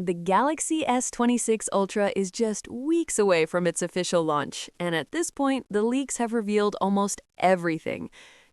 The Galaxy S26 Ultra is just weeks away from its official launch, and at this point, the leaks have revealed almost everything.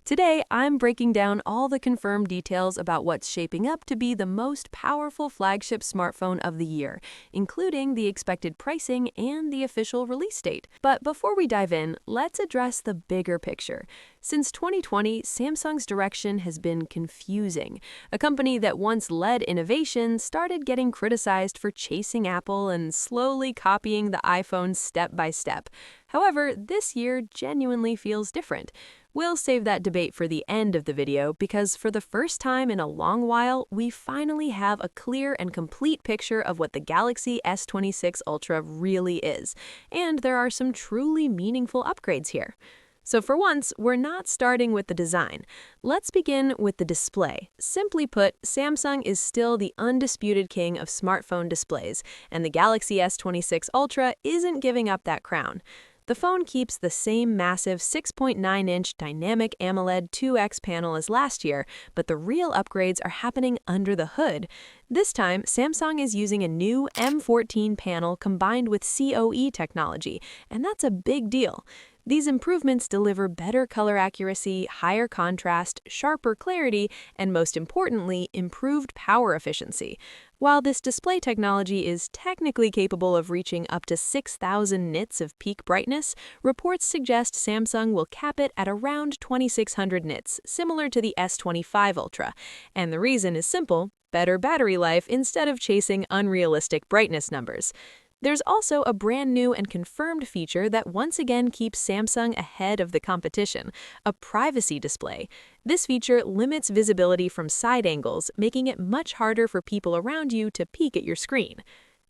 Today, I'm breaking down all the confirmed details about what's shaping up to be the most powerful flagship smartphone of the year, including the expected pricing and the official release date. But before we dive in, let's address the bigger picture. Since 2020, Samsung's direction has been confusing. A company that once led innovation started getting criticized for chasing Apple and slowly copying the iPhone step by step. However, this year genuinely feels different. We'll save that debate for the end of the video because for the first time in a long while, we finally have a clear and complete picture of what the Galaxy S26 Ultra really is. And there are some truly meaningful upgrades here. So for once, we're not starting with the design. Let's begin with the display. Simply put, Samsung is still the undisputed king of smartphone displays, and the Galaxy S26 Ultra isn't giving up that crown. The phone keeps the same massive 6.9-inch dynamic AMOLED 2X panel as last year, but the real upgrades are happening under the hood. This time, Samsung is using a new M14 panel combined with COE technology, and that's a big deal. These improvements deliver better color accuracy, higher contrast, sharper clarity, and most importantly, improved power efficiency. While this display technology is technically capable of reaching up to 6,000 nits of peak brightness, reports suggest Samsung will cap it at around 2,600 nits, similar to the S25 Ultra. And the reason is simple: better battery life instead of chasing unrealistic brightness numbers. There's also a brand new and confirmed feature that once again keeps Samsung ahead of the competition: a privacy display. This feature limits visibility from side angles, making it much harder for people around you to peek at your screen.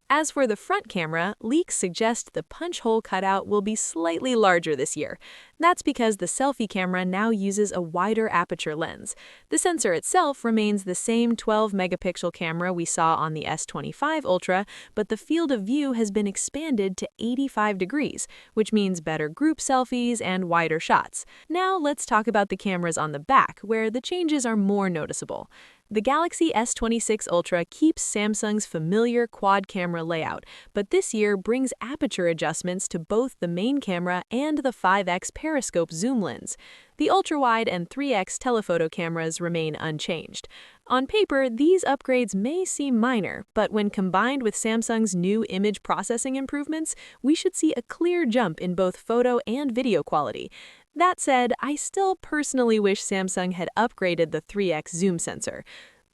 As for the front camera, leaks suggest the punch hole cutout will be slightly larger this year. That's because the selfie camera now uses a wider aperture lens. The sensor itself remains the same 12-megapixel camera we saw on the S25 Ultra, but the field of view has been expanded to 85 degrees, which means better group selfies and wider shots. Now let's talk about the cameras on the back, where the changes are more noticeable. The Galaxy S26 Ultra keeps Samsung's familiar quad-camera layout, but this year brings aperture adjustments to both the main camera and the 5x periscope zoom lens. The ultra-wide and 3x telephoto cameras remain unchanged. On paper, these upgrades may seem minor, but when combined with Samsung's new image processing improvements, we should see a clear jump in both photo and video quality. That said, I still personally wish Samsung had upgraded the 3x zoom sensor.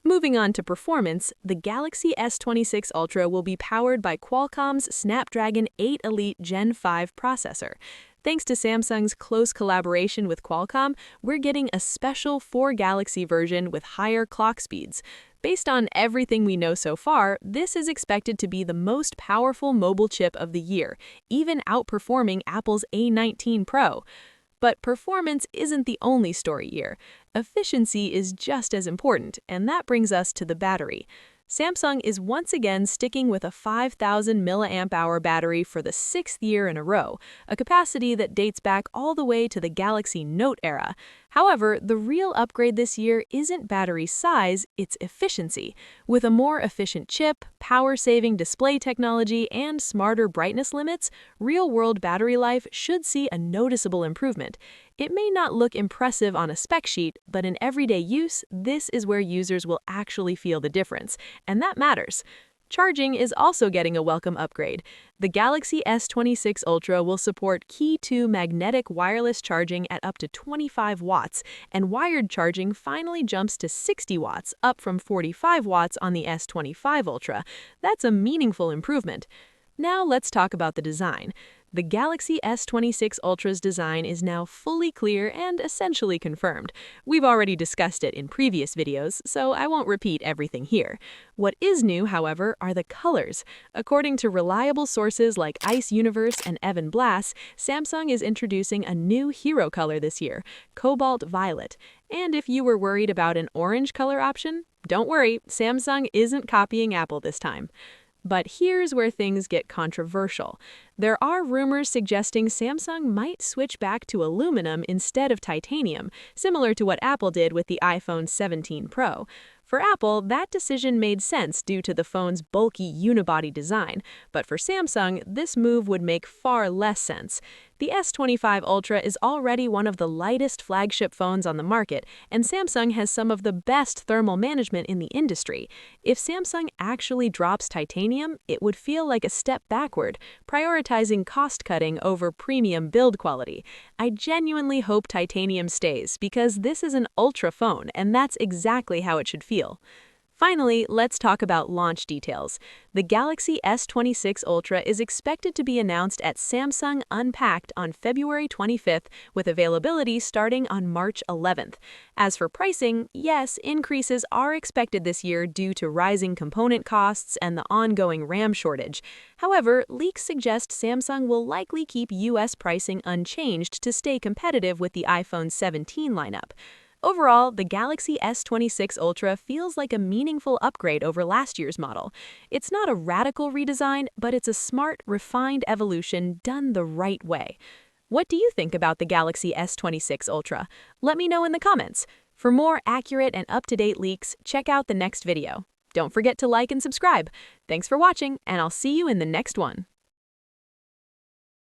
Moving on to performance, the Galaxy S26 Ultra will be powered by Qualcomm's Snapdragon 8 Elite Gen 5 processor. Thanks to Samsung's close collaboration with Qualcomm, we're getting a special 4-Galaxy version with higher clock speeds. Based on everything we know so far, this is expected to be the most powerful mobile chip of the year, even outperforming Apple's A19 Pro. But performance isn't the only story here. Efficiency is just as important, and that brings us to the battery. Samsung is once again sticking with a 5,000 mAh battery for the 6th year in a row, a capacity that dates back all the way to the Galaxy Note era. However, the real upgrade this year isn't battery size, it's efficiency. With a more efficient chip, power-saving display technology, and smarter brightness limits, real-world battery life should see a noticeable improvement. It may not look impressive on a spec sheet, but in everyday use, this is where users will actually feel the difference, and that matters. Charging is also getting a welcome upgrade. The Galaxy S26 Ultra will support Qi 2 magnetic wireless charging at up to 25 watts, and wired charging finally jumps to 60 watts, up from 45 watts on the S25 Ultra. That's a meaningful improvement. Now let's talk about the design. The Galaxy S26 Ultra's design is now fully clear and essentially confirmed. We've already discussed it in previous videos, so I won't repeat everything here. What is new, however, are the colors. According to reliable sources like Ice Universe and Evan Blass, Samsung is introducing a new hero color this year, Cobalt Violet. And if you were worried about an orange color option, don't worry, Samsung isn't copying Apple this time. But here's where things get controversial. There are rumors suggesting Samsung might switch back to aluminum instead of titanium, similar to what Apple did with the iPhone 17 Pro. For Apple, that decision made sense due to the phone's bulky unibody design, but for Samsung, this move would make far less sense. The S25 Ultra is already one of the lightest flagship phones on the market, and Samsung has some of the best thermal management in the industry. If Samsung actually drops titanium, it would feel like a step backward, prioritizing cost-cutting over premium build quality. I genuinely hope titanium stays because this is an Ultra phone, and that's exactly how it should feel. Finally, let's talk about launch details. The Galaxy S26 Ultra is expected to be announced at Samsung Unpacked on February 25th, with availability starting on March 11th. As for pricing, yes, increases are expected this year due to rising component costs and the ongoing RAM shortage. However, leaks suggest Samsung will likely keep US pricing unchanged to stay competitive with the iPhone 17 lineup. Overall, the Galaxy S26 Ultra feels like a meaningful upgrade over last year's model. It's not a radical redesign, but it's a smart, refined evolution done the right way. What do you think about the Galaxy S26 Ultra? Let me know in the comments. For more accurate and up-to-date leaks, check out the next video. Don't forget to like and subscribe. Thanks for watching, and I'll see you in the next one.